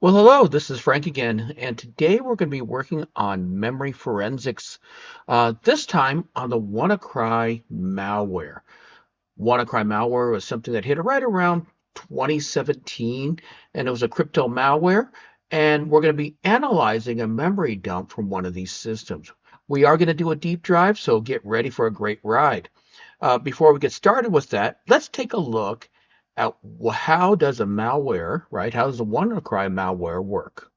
Well, hello, this is Frank again, and today we're going to be working on memory forensics, this time on the WannaCry malware. WannaCry malware was something that hit right around 2017, and it was a crypto malware, and we're going to be analyzing a memory dump from one of these systems. We are going to do a deep dive, so get ready for a great ride. Before we get started with that, let's take a look at how does a malware, right? How does a WannaCry malware work?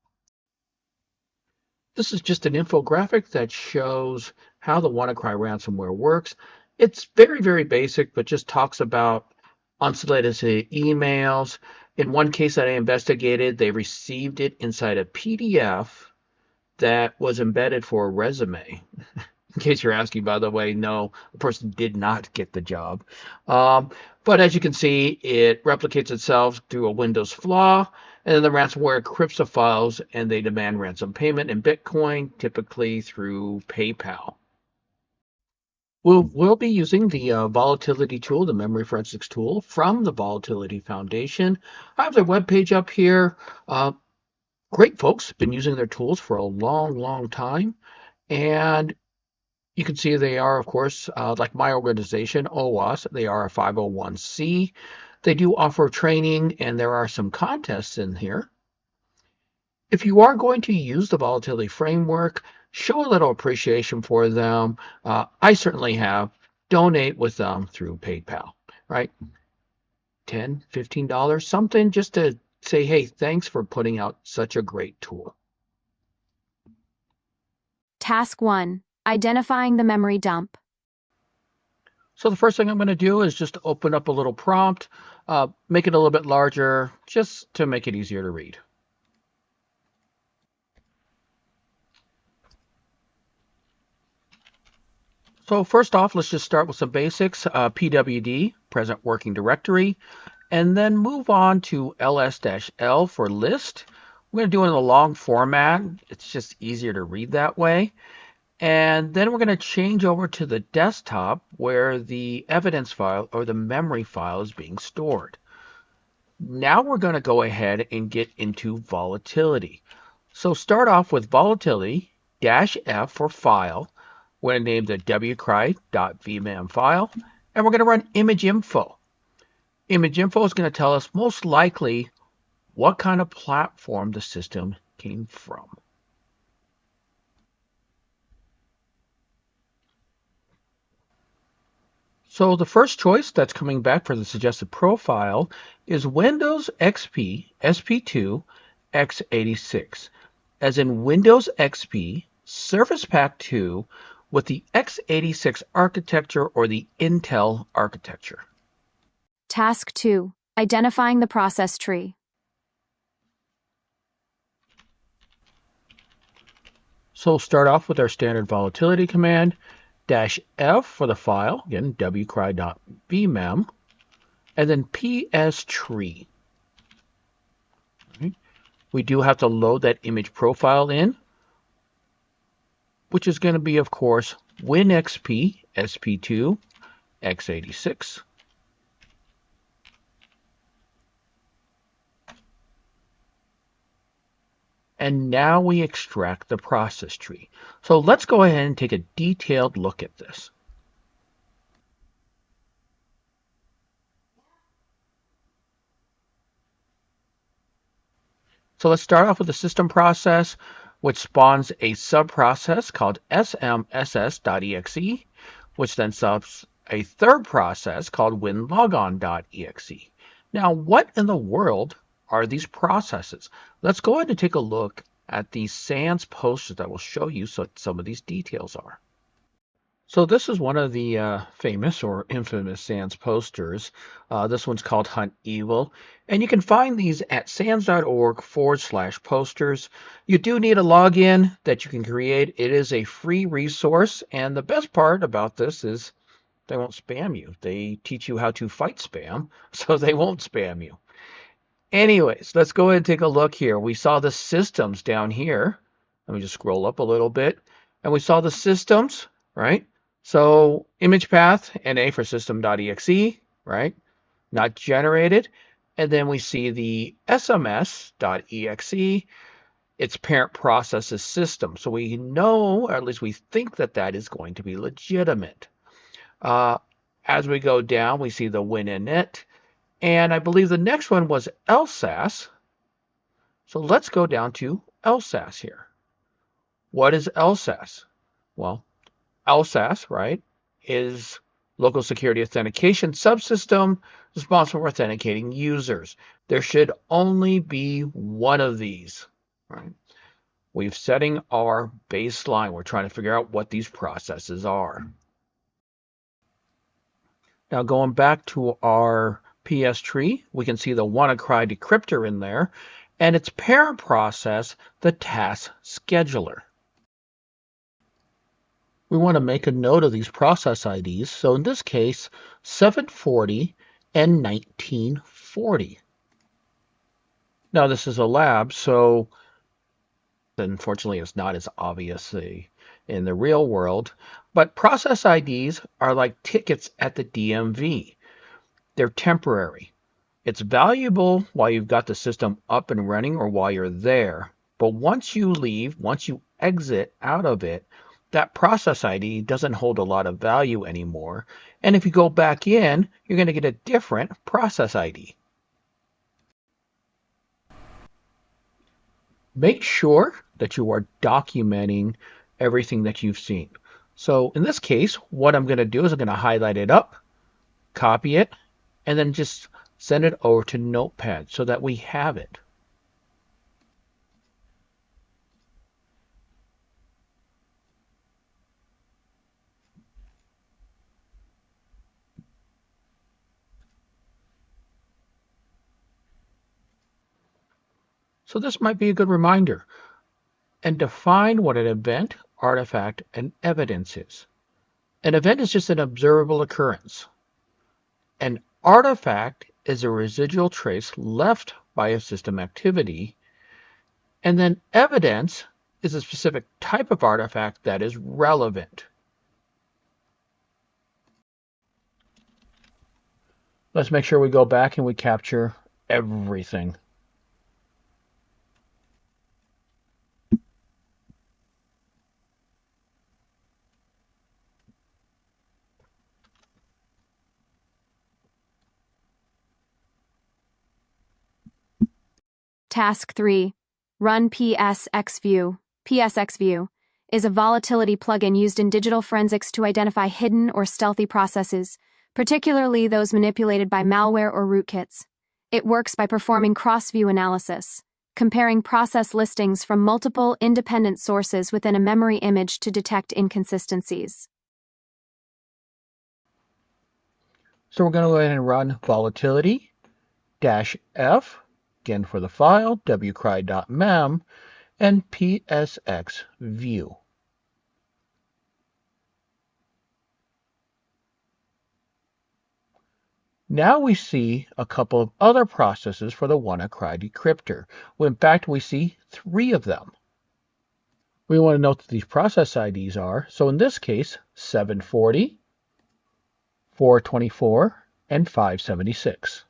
This is just an infographic that shows how the WannaCry ransomware works. It's very, very basic, but just talks about unsolicited emails. In one case that I investigated, they received it inside a PDF that was embedded for a resume. In case you're asking, by the way, no, the person did not get the job. But as you can see, it replicates itself through a Windows flaw, and then the ransomware encrypts the files, and they demand ransom payment in Bitcoin, typically through PayPal. We'll be using the volatility tool, the memory forensics tool, from the Volatility Foundation. I have their webpage up here. Great folks, been using their tools for a long, long time. And you can see they are, of course, like my organization, OWASP, they are a 501c. They do offer training, and there are some contests in here. If you are going to use the volatility framework, show a little appreciation for them. I certainly have. Donate with them through PayPal, right? $10, $15, something just to say, hey, thanks for putting out such a great tool. Task 1. Identifying the memory dump. So the first thing I'm going to do is just open up a little prompt, make it a little bit larger, just to make it easier to read. So first off, let's just start with some basics, PWD, present working directory, and then move on to ls-l for list. We're going to do it in a long format. It's just easier to read that way. And then we're going to change over to the desktop where the evidence file or the memory file is being stored. Now we're going to go ahead and get into volatility. So start off with volatility-f for file. We're going to name the wcry.vmem file, and we're going to run image info. Image info is going to tell us most likely what kind of platform the system came from. So the first choice that's coming back for the suggested profile is Windows XP SP2 x86, as in Windows XP Service Pack 2 with the x86 architecture or the Intel architecture. Task 2. Identifying the process tree. So we'll start off with our standard volatility command, -f for the file, again, wcry.vmem, and then pstree. Right. We do have to load that image profile in, which is going to be, of course, WinXP SP2 x86. And now we extract the process tree. So let's go ahead and take a detailed look at this. So let's start off with the system process, which spawns a subprocess called smss.exe, which then subs a third process called winlogon.exe. Now, what in the world are these processes? Let's go ahead and take a look at these SANS posters that will show you what some of these details are. So this is one of the famous or infamous SANS posters. This one's called Hunt Evil, and you can find these at sans.org/posters. You do need a login that you can create. It is a free resource, and the best part about this is they won't spam you. They teach you how to fight spam, so they won't spam you. Anyways, let's go ahead and take a look here. We saw the systems down here. Let me just scroll up a little bit. And we saw the systems, right? So image path, NA for system.exe, right? Not generated. And then we see the SMS.exe, its parent process's system. So we know, or at least we think that that is going to be legitimate. As we go down, we see the WinInit. And I believe the next one was LSAS. So let's go down to LSAS here. What is LSAS? Well, LSAS, right, is Local Security Authentication Subsystem responsible for authenticating users. There should only be one of these, right? We're setting our baseline. We're trying to figure out what these processes are. Now going back to our PS tree, we can see the WannaCry decryptor in there, and its parent process, the task scheduler. We want to make a note of these process IDs. So in this case, 740 and 1940. Now this is a lab, so unfortunately it's not as obvious in the real world. But process IDs are like tickets at the DMV. They're temporary. It's valuable while you've got the system up and running or while you're there. But once you leave, once you exit out of it, that process ID doesn't hold a lot of value anymore. And if you go back in, you're going to get a different process ID. Make sure that you are documenting everything that you've seen. So in this case, what I'm going to do is I'm going to highlight it up, copy it, and then just send it over to Notepad so that we have it. So this might be a good reminder. And define what an event, artifact, and evidence is. An event is just an observable occurrence. An artifact is a residual trace left by a system activity. And then evidence is a specific type of artifact that is relevant. Let's make sure we go back and we capture everything. Task 3. Run PSXView. PSXView is a volatility plugin used in digital forensics to identify hidden or stealthy processes, particularly those manipulated by malware or rootkits. It works by performing cross-view analysis, comparing process listings from multiple independent sources within a memory image to detect inconsistencies. So we're going to go ahead and run volatility-f, again for the file, wcry.mem, and psxview. Now we see a couple of other processes for the WannaCry decryptor. Well, in fact, we see 3 of them. We want to note that these process IDs are, so in this case, 740, 424, and 576.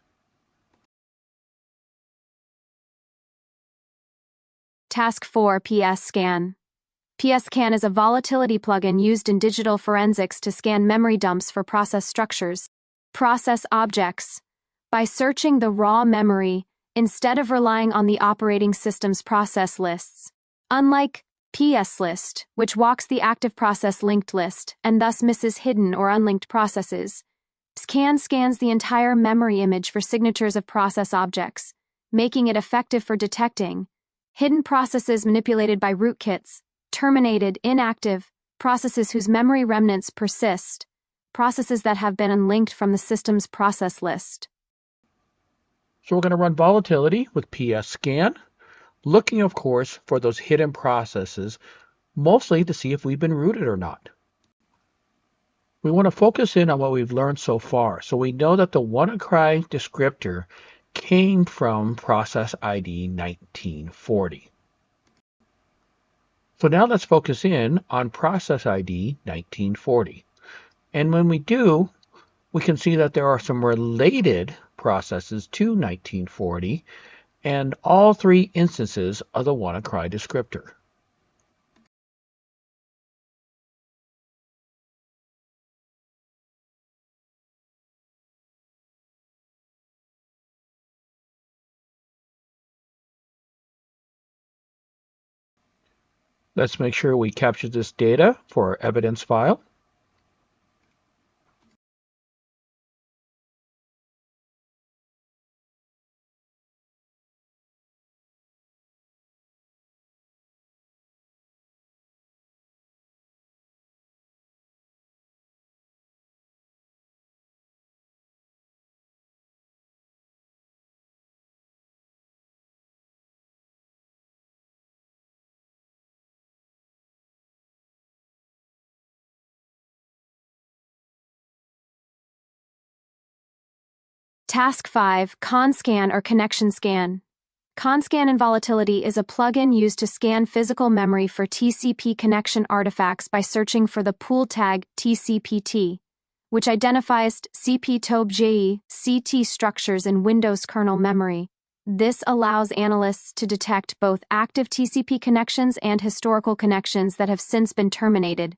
Task 4. PSScan. PSScan is a volatility plugin used in digital forensics to scan memory dumps for process structures, process objects, by searching the raw memory instead of relying on the operating system's process lists. Unlike PSList, which walks the active process linked list and thus misses hidden or unlinked processes, PSScan scans the entire memory image for signatures of process objects, making it effective for detecting hidden processes manipulated by rootkits, terminated, inactive, processes whose memory remnants persist, processes that have been unlinked from the system's process list. So we're going to run volatility with PSScan, looking, of course, for those hidden processes, mostly to see if we've been rooted or not. We want to focus in on what we've learned so far. So we know that the WannaCry descriptor came from process ID 1940. So now let's focus in on process ID 1940. And when we do, we can see that there are some related processes to 1940, and all three instances of the WannaCry descriptor. Let's make sure we capture this data for our evidence file. Task 5, ConScan or Connection Scan. ConScan in Volatility is a plugin used to scan physical memory for TCP connection artifacts by searching for the pool tag TCPT, which identifies CP-TOBJE CT structures in Windows kernel memory. This allows analysts to detect both active TCP connections and historical connections that have since been terminated,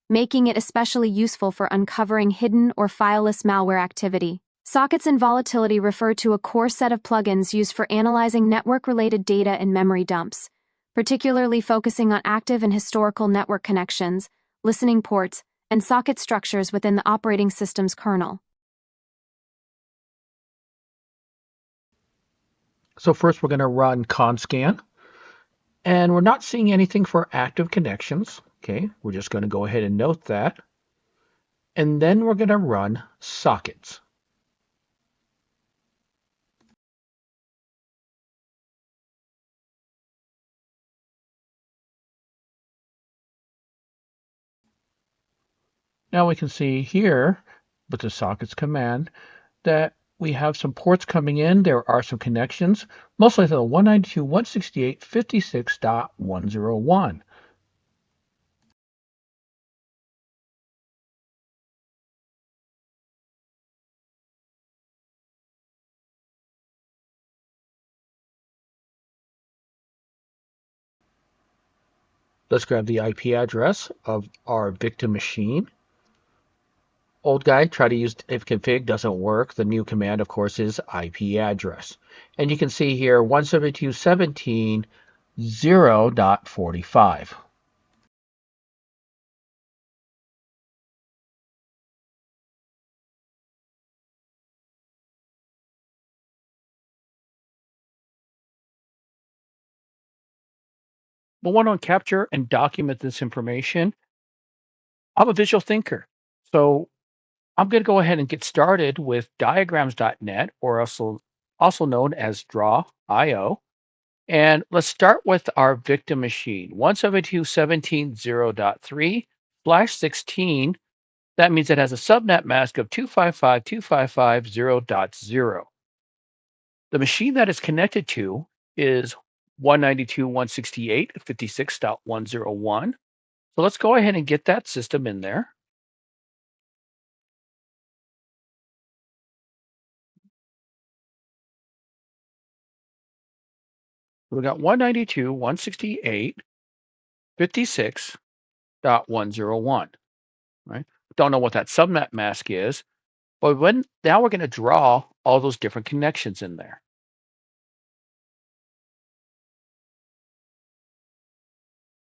making it especially useful for uncovering hidden or fileless malware activity. Sockets in Volatility refer to a core set of plugins used for analyzing network-related data and memory dumps, particularly focusing on active and historical network connections, listening ports, and socket structures within the operating system's kernel. So first we're going to run ConScan, and we're not seeing anything for active connections. Okay, we're just going to go ahead and note that. And then we're going to run sockets. Now we can see here with the sockets command that we have some ports coming in. There are some connections, mostly to the 192.168.56.101. Let's grab the IP address of our victim machine. Old guy, try to use ifconfig, doesn't work. The new command, of course, is IP address. And you can see here 172.17.0.45. We'll want to capture and document this information. I'm a visual thinker, so I'm going to go ahead and get started with diagrams.net, or also known as draw.io. And let's start with our victim machine, 172.17.0.3/16. That means it has a subnet mask of 255.255.0.0. The machine that it's connected to is 192.168.56.101. So let's go ahead and get that system in there. We got 192.168.56.101, right? Don't know what that subnet mask is, but now we're going to draw all those different connections in there.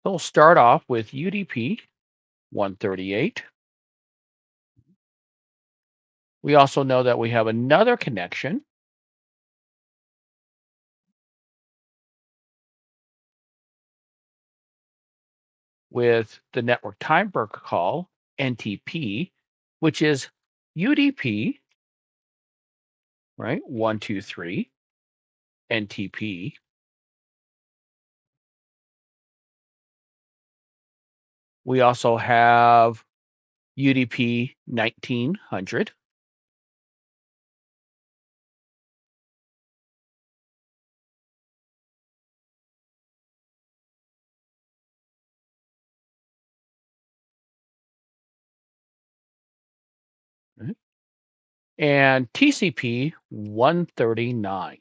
So we'll start off with UDP 138. We also know that we have another connection with the network time protocol, NTP, which is UDP, right? 123 NTP. We also have UDP 1900. and TCP 139.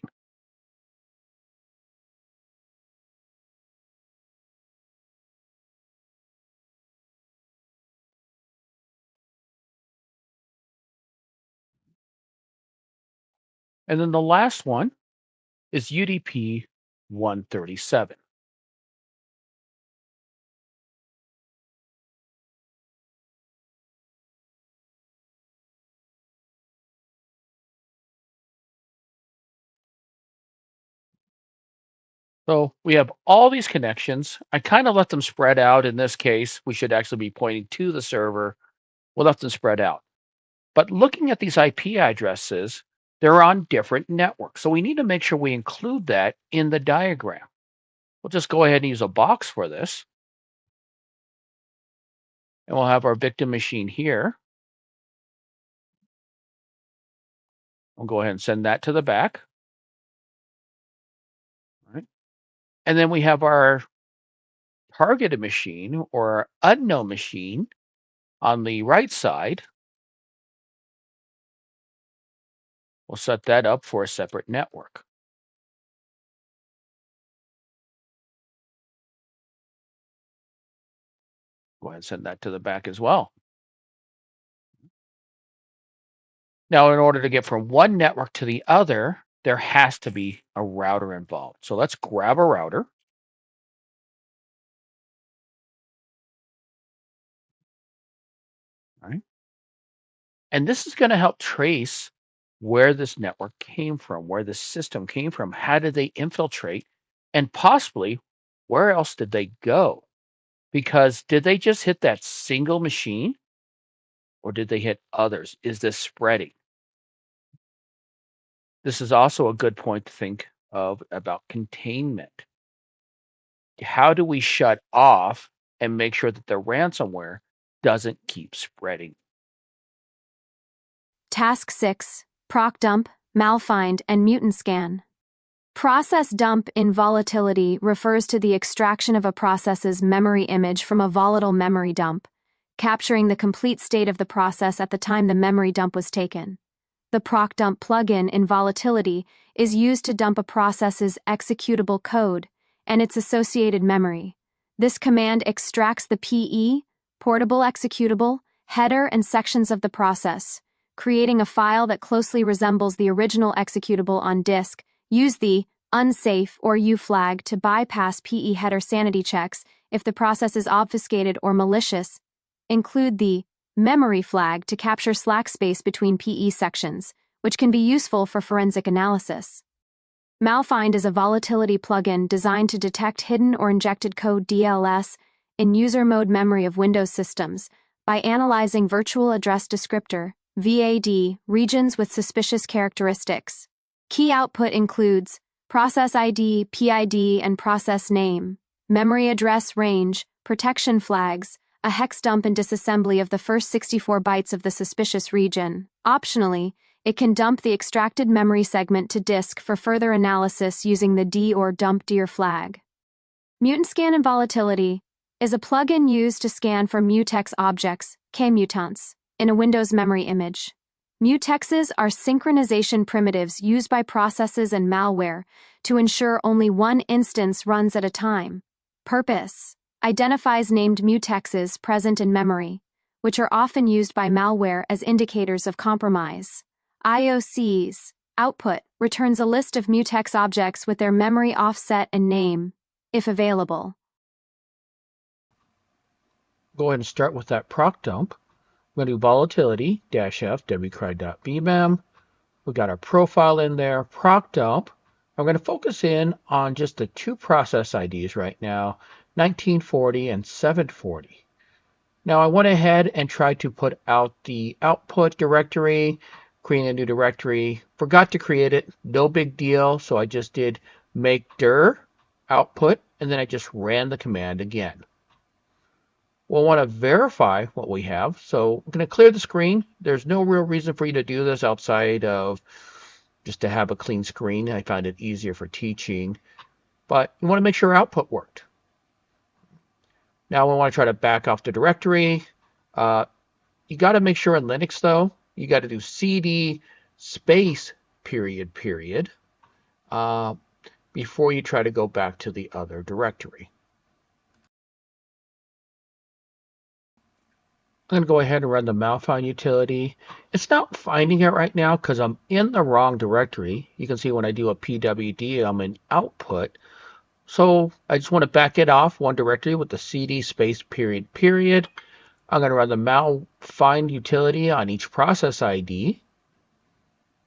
And then the last one is UDP 137. So we have all these connections. I kind of let them spread out. In this case, we should actually be pointing to the server. We'll let them spread out. But looking at these IP addresses, they're on different networks. So we need to make sure we include that in the diagram. We'll just go ahead and use a box for this. And we'll have our victim machine here. We'll go ahead and send that to the back. All right. And then we have our targeted machine or unknown machine on the right side. We'll set that up for a separate network. Go ahead and send that to the back as well. Now, in order to get from one network to the other, there has to be a router involved. So let's grab a router. All right. And this is going to help trace where this network came from, where this system came from. How did they infiltrate? And possibly, where else did they go? Because did they just hit that single machine or did they hit others? Is this spreading? This is also a good point to think of about containment. How do we shut off and make sure that the ransomware doesn't keep spreading? Task 6, Proc Dump, Malfind, and Mutant Scan. Process dump in volatility refers to the extraction of a process's memory image from a volatile memory dump, capturing the complete state of the process at the time the memory dump was taken. The proc dump plugin in volatility is used to dump a process's executable code and its associated memory. This command extracts the PE, portable executable, header, and sections of the process, creating a file that closely resembles the original executable on disk. Use the unsafe or U flag to bypass PE header sanity checks if the process is obfuscated or malicious. Include the memory flag to capture slack space between PE sections, which can be useful for forensic analysis. Malfind is a volatility plugin designed to detect hidden or injected code DLS in user mode memory of Windows systems by analyzing virtual address descriptor VAD regions with suspicious characteristics. Key output includes process ID, PID, and process name, memory address range, protection flags, a hex dump and disassembly of the first 64 bytes of the suspicious region. Optionally, it can dump the extracted memory segment to disk for further analysis using the D or dump dir flag. Mutant Scan and Volatility is a plugin used to scan for mutex objects, K-mutants, in a Windows memory image. Mutexes are synchronization primitives used by processes and malware to ensure only one instance runs at a time. Purpose: identifies named mutexes present in memory, which are often used by malware as indicators of compromise. IOCs. Output returns a list of mutex objects with their memory offset and name, if available. Go ahead and start with that proc dump. We're going to do volatility -f wcry.bmem. We got our profile in there, proc dump. I'm going to focus in on just the two process IDs right now, 1940 and 740. Now I went ahead and tried to put out the output directory, create a new directory. Forgot to create it, no big deal. So I just did make dir output, and then I just ran the command again. We'll want to verify what we have. So I'm going to clear the screen. There's no real reason for you to do this outside of just to have a clean screen. I find it easier for teaching. But you want to make sure output worked. Now we want to try to back off the directory. You got to make sure in Linux, though, you got to do cd space period period before you try to go back to the other directory. I'm going to go ahead and run the malfind utility. It's not finding it right now because I'm in the wrong directory. You can see when I do a pwd, I'm in output. So I just want to back it off one directory with the cd space period period. I'm going to run the malfind utility on each process ID.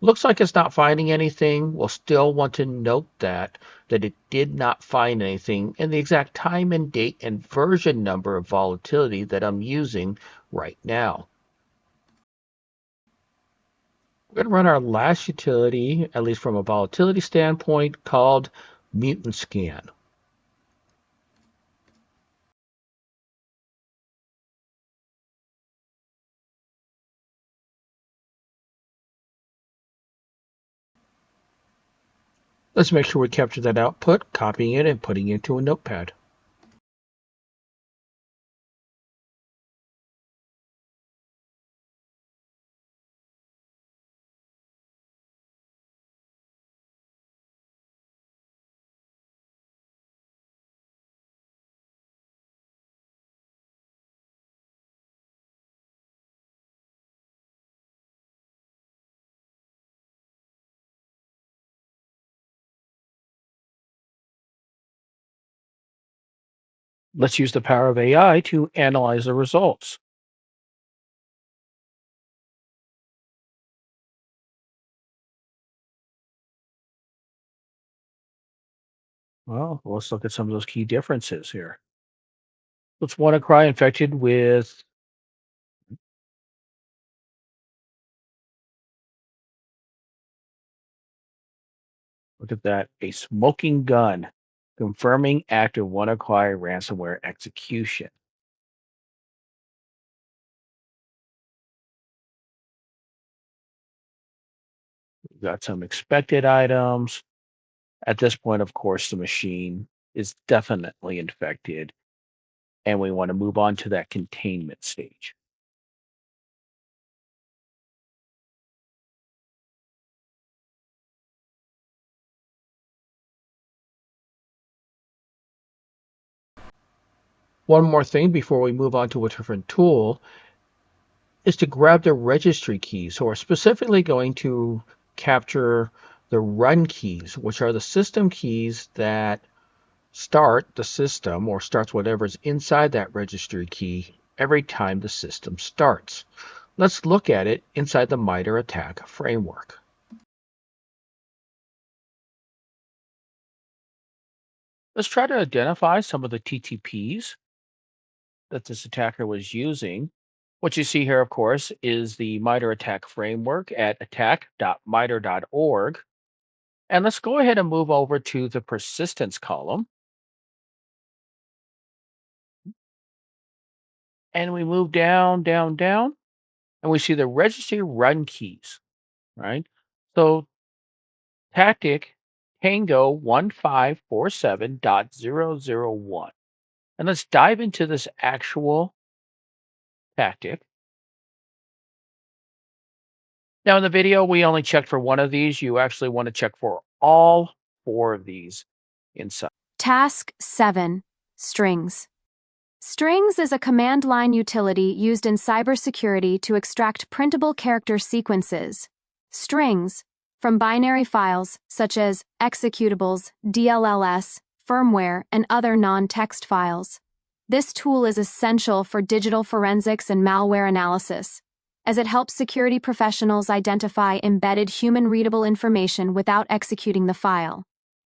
Looks like it's not finding anything. We'll still want to note that it did not find anything and the exact time and date and version number of volatility that I'm using right now. We're going to run our last utility, at least from a volatility standpoint, called mutant scan. Let's make sure we capture that output, copying it and putting it into a notepad. Let's use the power of AI to analyze the results. Well, let's look at some of those key differences here. Let's WannaCry infected with, look at that, a smoking gun, confirming active WannaCry ransomware execution. We've got some expected items. At this point, of course, the machine is definitely infected, and we want to move on to that containment stage. One more thing before we move on to a different tool is to grab the registry keys. So we're specifically going to capture the run keys, which are the system keys that start the system or starts whatever's inside that registry key every time the system starts. Let's look at it inside the MITRE attack framework. Let's try to identify some of the TTPs that this attacker was using. What you see here, of course, is the MITRE attack framework at attack.mitre.org. And let's go ahead and move over to the persistence column. And we move down, down, down, and we see the registry run keys, right? So tactic Tango 1547.001. And let's dive into this actual tactic. Now, in the video, we only checked for one of these. You actually want to check for all four of these inside. Task 7. Strings. Strings is a command line utility used in cybersecurity to extract printable character sequences, strings, from binary files such as executables, DLLs, firmware, and other non-text files. This tool is essential for digital forensics and malware analysis, as it helps security professionals identify embedded human-readable information without executing the file.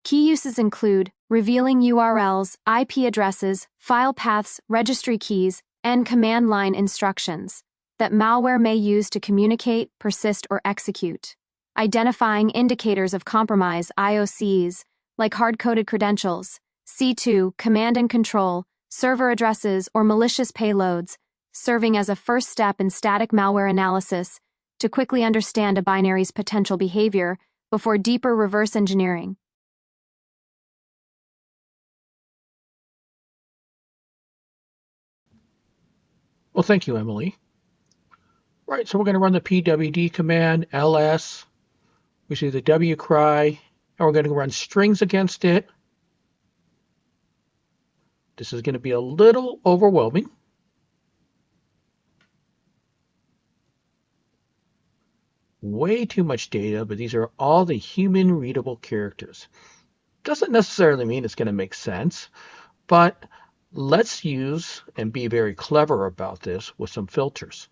Key uses include revealing URLs, IP addresses, file paths, registry keys, and command line instructions that malware may use to communicate, persist, or execute. Identifying indicators of compromise IOCs, like hard-coded credentials, C2, command and control, server addresses, or malicious payloads, serving as a first step in static malware analysis to quickly understand a binary's potential behavior before deeper reverse engineering. Well, thank you, Emily. Right, so we're going to run the pwd command, ls, we see the wcry, and we're going to run strings against it. This is going to be a little overwhelming. Way too much data, but these are all the human readable characters. Doesn't necessarily mean it's going to make sense, but let's use and be very clever about this with some filters.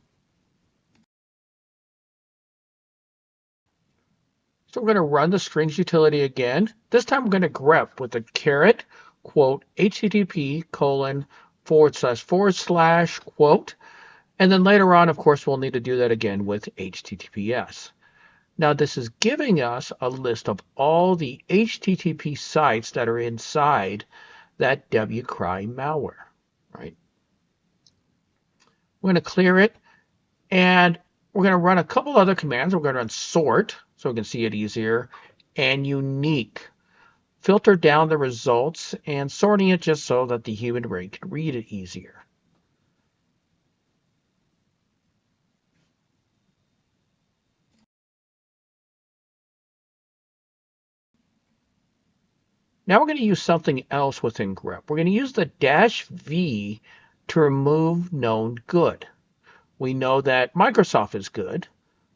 So we're going to run the strings utility again. This time we're going to grep with the caret, quote, http colon / quote, and then later on, of course, we'll need to do that again with HTTPS. Now this is giving us a list of all the HTTP sites that are inside that wcry malware, right? We're going to clear it, and we're going to run a couple other commands. We're going to run sort, so we can see it easier, and unique. Filter down the results and sorting it just so that the human brain can read it easier. Now we're going to use something else within grep. We're going to use the -v to remove known good. We know that Microsoft is good,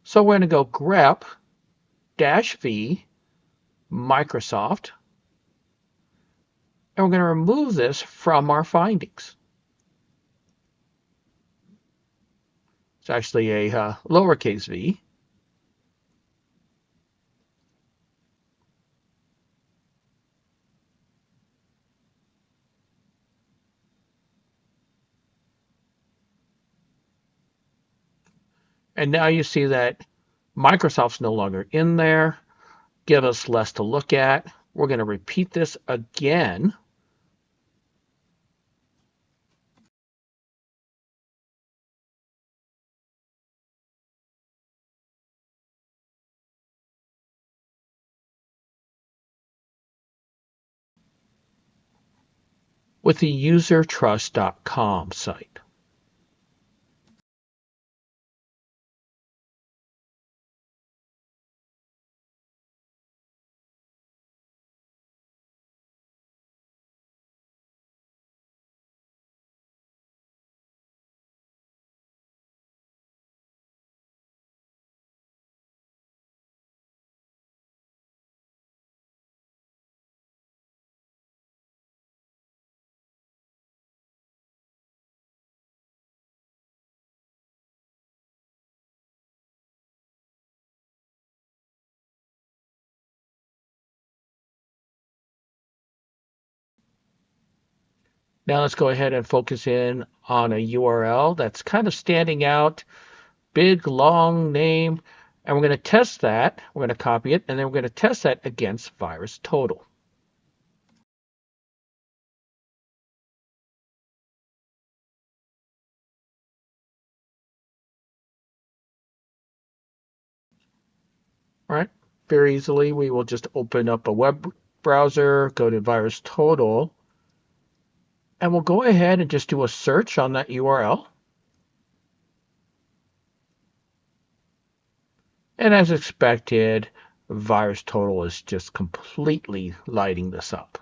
so we're going to go grep -v Microsoft, and we're going to remove this from our findings. It's actually a lowercase v. And now you see that Microsoft's no longer in there. Give us less to look at. We're going to repeat this again. With the usertrust.com site. Now let's go ahead and focus in on a URL that's kind of standing out. Big, long name. And we're going to test that. We're going to copy it, and then we're going to test that against VirusTotal. All right. Very easily, we will just open up a web browser, go to VirusTotal, and we'll go ahead and just do a search on that URL. And as expected, VirusTotal is just completely lighting this up.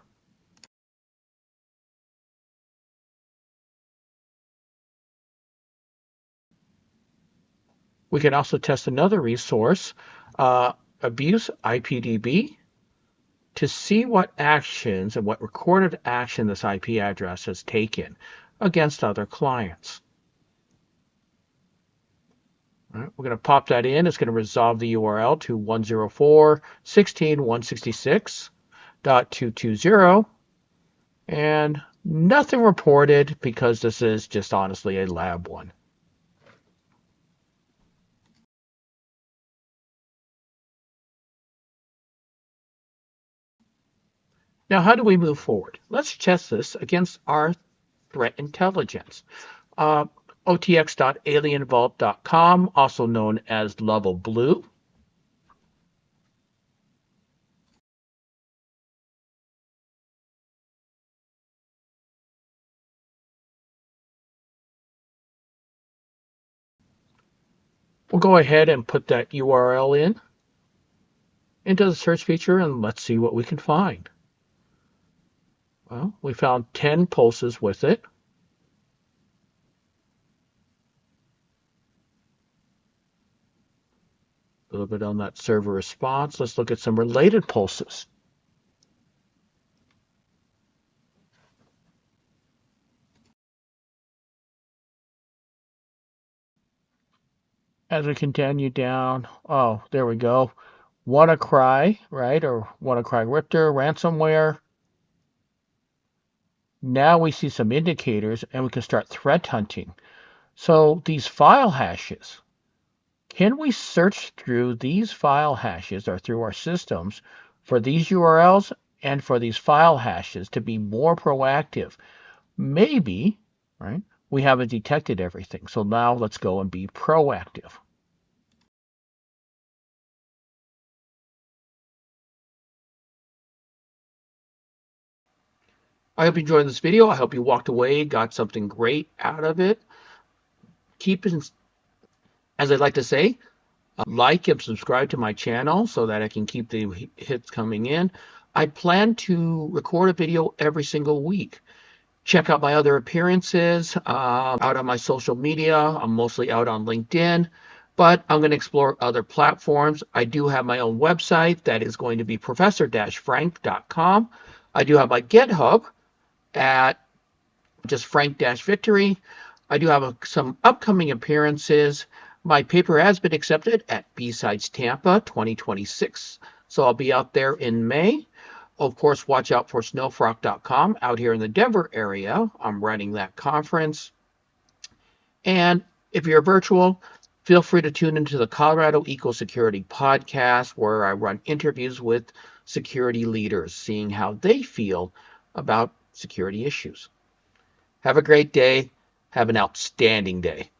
We can also test another resource, Abuse IPDB, to see what actions and what recorded action this IP address has taken against other clients. All right, we're going to pop that in. It's going to resolve the URL to 104.16.166.220, and nothing reported because this is just honestly a lab one. Now, how do we move forward? Let's test this against our threat intelligence. otx.alienvault.com, also known as Level Blue. We'll go ahead and put that URL into the search feature and let's see what we can find. Well, we found 10 pulses with it. A little bit on that server response. Let's look at some related pulses. As we continue down, oh, there we go. WannaCry, right? Or WannaCry Ripter, ransomware. Now we see some indicators and we can start threat hunting. So these file hashes, can we search through these file hashes or through our systems for these URLs and for these file hashes to be more proactive? Maybe, right? We haven't detected everything. So now let's go and be proactive. I hope you enjoyed this video. I hope you walked away, got something great out of it. Keep it, as I'd like to say, like and subscribe to my channel so that I can keep the hits coming in. I plan to record a video every single week. Check out my other appearances out on my social media. I'm mostly out on LinkedIn, but I'm going to explore other platforms. I do have my own website that is going to be professor-frank.com. I do have my GitHub at just frank-victory. I do have some upcoming appearances. My paper has been accepted at B-Sides Tampa 2026, so I'll be out there in May. Of course, watch out for snowfrock.com out here in the Denver area. I'm running that conference. And if you're virtual, feel free to tune into the Colorado Eco Security podcast, where I run interviews with security leaders, seeing how they feel about security issues. Have a great day. Have an outstanding day.